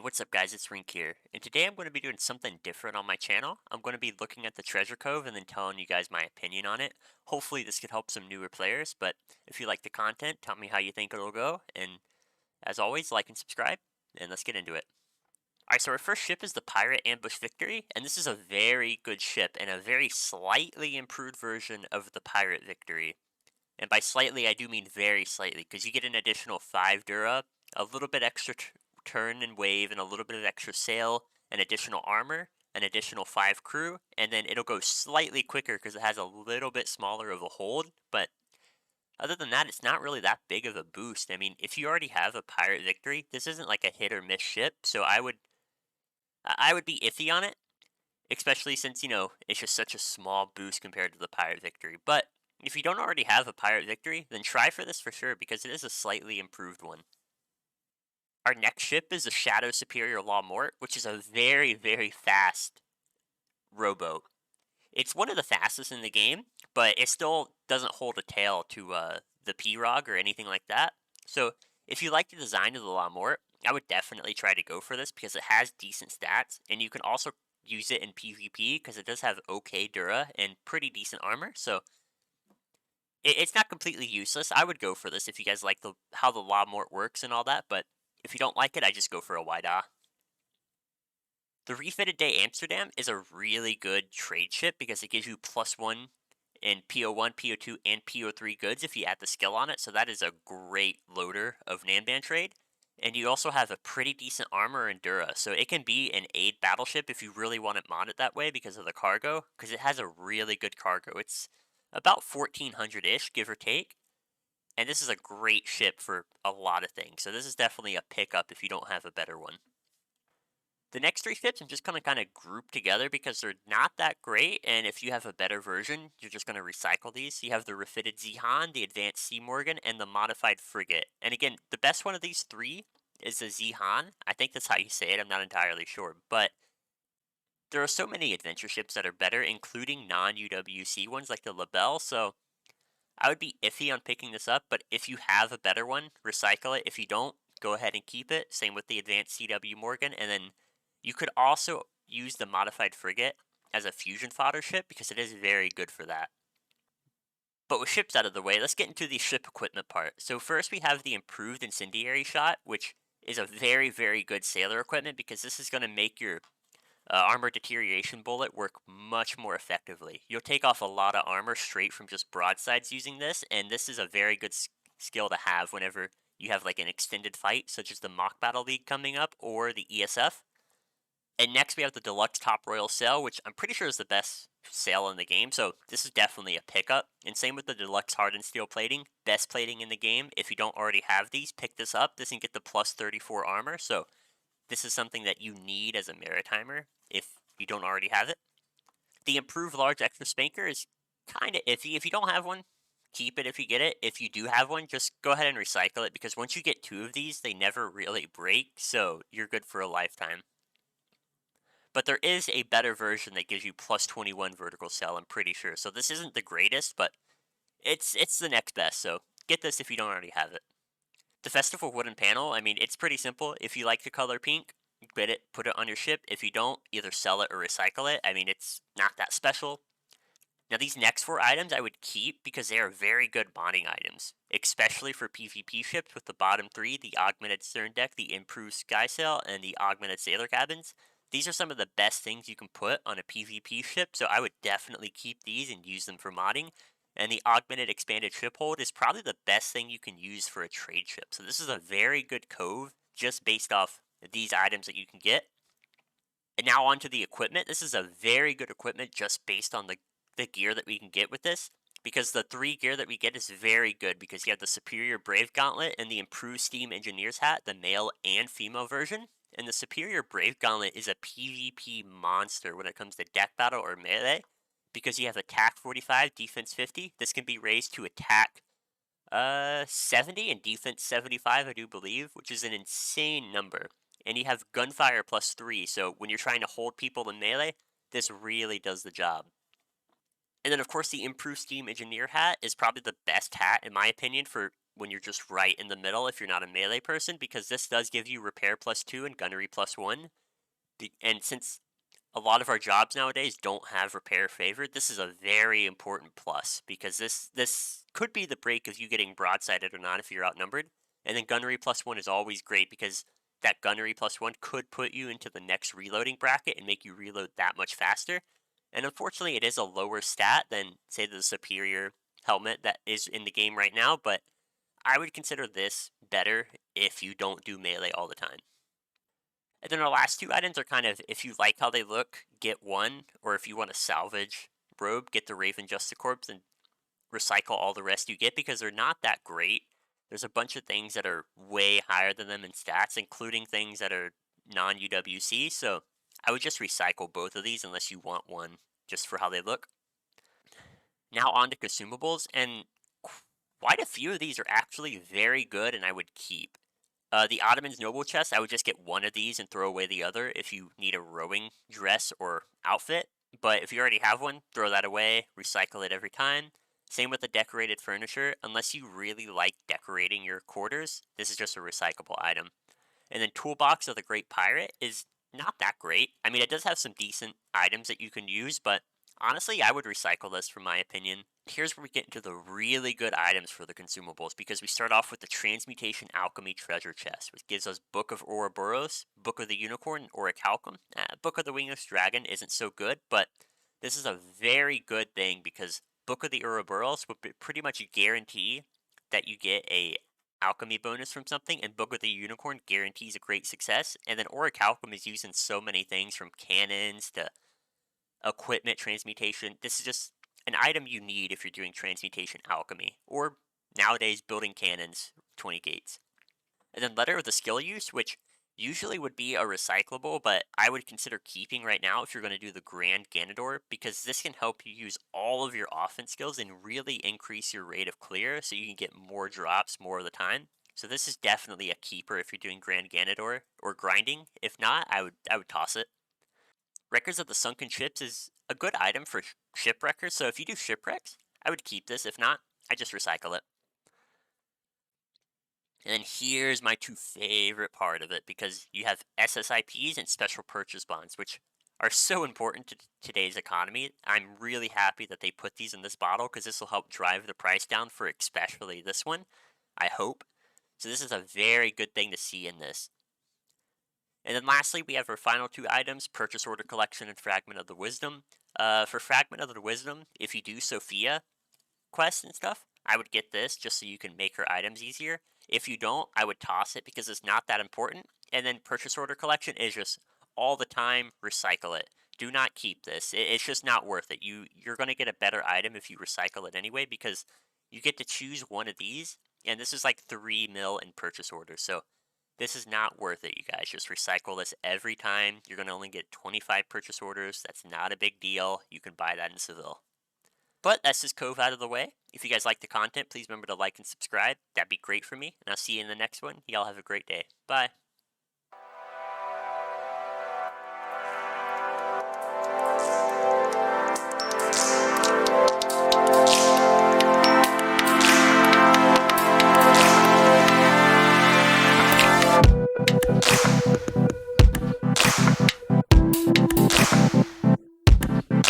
What's up guys, it's Rinc here, and today I'm going to be doing something different on my channel. I'm going to be looking at the treasure cove and then telling you guys my opinion on it. Hopefully this could help some newer players, but if you like the content, tell me how you think it'll go, and as always, like and subscribe, and let's get into it. Alright, so our first ship is the Pirate Ambush Victory, and this is a very good ship and a very slightly improved version of the Pirate Victory. And by slightly, I do mean very slightly, because you get an additional 5 Dura, a little bit extra turn and wave, and a little bit of extra sail, an additional armor, an additional 5 crew, and then it'll go slightly quicker because it has a little bit smaller of a hold, but other than that, it's not really that big of a boost. I mean, if you already have a Pirate Victory, this isn't like a hit or miss ship, so I would be iffy on it, especially since, it's just such a small boost compared to the Pirate Victory. But if you don't already have a Pirate Victory, then try for this for sure because it is a slightly improved one. Our next ship is the Shadow Superior Law Mort, which is a very, very fast rowboat. It's one of the fastest in the game, but it still doesn't hold a tail to the P-Rog or anything like that. So if you like the design of the La Mort, I would definitely try to go for this because it has decent stats, and you can also use it in PvP because it does have okay Dura and pretty decent armor. So it's not completely useless. I would go for this if you guys like how the La Mort works and all that, but if you don't like it, I just go for a wide eye. The Refitted Day Amsterdam is a really good trade ship because it gives you +1 in PO1, PO2, and PO3 goods if you add the skill on it, so that is a great loader of Nanban trade. And you also have a pretty decent armor and Dura, so it can be an aid battleship if you really want it modded that way because of the cargo, because it has a really good cargo. It's about 1400-ish, give or take. And this is a great ship for a lot of things, so this is definitely a pickup if you don't have a better one. The next 3 ships I'm just gonna kinda group together because they're not that great, and if you have a better version, you're just gonna recycle these. You have the Refitted Zehan, the Advanced Sea Morgan, and the Modified Frigate. And again, the best one of these 3 is the Zehan. I think that's how you say it, I'm not entirely sure, but there are so many adventure ships that are better, including non-UWC ones like the Labelle, so I would be iffy on picking this up, but if you have a better one, recycle it. If you don't, go ahead and keep it. Same with the Advanced CW Morgan. And then you could also use the Modified Frigate as a fusion fodder ship because it is very good for that. But with ships out of the way, let's get into the ship equipment part. So first we have the improved Incendiary Shot, which is a very, very good sailor equipment because this is going to make your armor deterioration bullet work much more effectively. You'll take off a lot of armor straight from just broadsides using this, and this is a very good skill to have whenever you have like an extended fight, such as the Mock Battle League coming up or the ESF. And next we have the Deluxe Top Royal Sail, which I'm pretty sure is the best sail in the game, so this is definitely a pickup. And same with the Deluxe Hardened Steel Plating, best plating in the game. If you don't already have these, pick this up. This can get the +34 armor, so this is something that you need as a Maritimer if you don't already have it. The improved large extra spanker is kind of iffy. If you don't have one, keep it if you get it. If you do have one, just go ahead and recycle it because once you get 2 of these, they never really break, so you're good for a lifetime. But there is a better version that gives you +21 vertical sail, I'm pretty sure. So this isn't the greatest, but it's the next best, so get this if you don't already have it. The Festival Wooden Panel, I mean, it's pretty simple. If you like the color pink, get it, put it on your ship. If you don't, either sell it or recycle it. I mean, it's not that special. Now, these next 4 items I would keep because they are very good bonding items, especially for PvP ships with the bottom 3, the Augmented Stern Deck, the Improved Sky Sail, and the Augmented Sailor Cabins. These are some of the best things you can put on a PvP ship, so I would definitely keep these and use them for modding. And the Augmented Expanded Ship Hold is probably the best thing you can use for a trade ship. So this is a very good cove just based off these items that you can get. And now onto the equipment. This is a very good equipment just based on the gear that we can get with this. Because the 3 gear that we get is very good because you have the Superior Brave Gauntlet and the Improved Steam Engineer's Hat, the male and female version. And the Superior Brave Gauntlet is a PvP monster when it comes to deck battle or melee. Because you have attack 45, defense 50. This can be raised to attack 70 and defense 75, I do believe, which is an insane number. And you have gunfire +3, so when you're trying to hold people in melee, this really does the job. And then, of course, the Improved Steam Engineer Hat is probably the best hat, in my opinion, for when you're just right in the middle if you're not a melee person, because this does give you repair +2 and gunnery +1. And since a lot of our jobs nowadays don't have repair favored, this is a very important plus because this could be the break of you getting broadsided or not if you're outnumbered. And then gunnery +1 is always great because that gunnery +1 could put you into the next reloading bracket and make you reload that much faster. And unfortunately, it is a lower stat than, say, the superior helmet that is in the game right now, but I would consider this better if you don't do melee all the time. And then our last two items are kind of, if you like how they look, get one, or if you want to salvage robe, get the Raven Justicorps and recycle all the rest you get because they're not that great. There's a bunch of things that are way higher than them in stats, including things that are non-UWC, so I would just recycle both of these unless you want one just for how they look. Now on to consumables, and quite a few of these are actually very good and I would keep. The Ottoman's Noble Chest, I would just get one of these and throw away the other if you need a rowing dress or outfit. But if you already have one, throw that away, recycle it every time. Same with the decorated furniture. Unless you really like decorating your quarters, this is just a recyclable item. And then Toolbox of the Great Pirate is not that great. I mean, it does have some decent items that you can use, but honestly, I would recycle this from my opinion. Here's where we get into the really good items for the consumables, because we start off with the Transmutation Alchemy Treasure Chest, which gives us Book of Ouroboros, Book of the Unicorn, Orichalcum. Book of the Wingless Dragon isn't so good, but this is a very good thing because Book of the Ouroboros would pretty much guarantee that you get a alchemy bonus from something, and Book of the Unicorn guarantees a great success. And then Orichalcum is used in so many things from cannons to equipment transmutation. This is just an item you need if you're doing transmutation alchemy, or nowadays building cannons, 20 gates. And then Letter of the Skill Use, which usually would be a recyclable, but I would consider keeping right now if you're going to do the Grand Ganador, because this can help you use all of your offense skills and really increase your rate of clear so you can get more drops more of the time. So this is definitely a keeper if you're doing Grand Ganador or grinding. If not, I would toss it. Records of the Sunken Ships is a good item for shipwreckers, so if you do shipwrecks, I would keep this. If not, I just recycle it. And then here's my two favorite part of it, because you have SSIPs and special purchase bonds, which are so important to today's economy. I'm really happy that they put these in this bottle because this will help drive the price down for especially this one, I hope. So this is a very good thing to see in this. And then lastly, we have our final two items, Purchase Order Collection and Fragment of the Wisdom. For Fragment of the Wisdom, if you do Sophia quests and stuff, I would get this just so you can make her items easier. If you don't, I would toss it because it's not that important. And then Purchase Order Collection is just all the time, recycle it. Do not keep this. It's just not worth it. You're going to get a better item if you recycle it anyway, because you get to choose one of these, and this is like 3 mil in purchase orders. So this is not worth it, you guys. Just recycle this every time. You're going to only get 25 purchase orders. That's not a big deal. You can buy that in Seville. But that's just Cove out of the way. If you guys like the content, please remember to like and subscribe. That'd be great for me. And I'll see you in the next one. Y'all have a great day. Bye.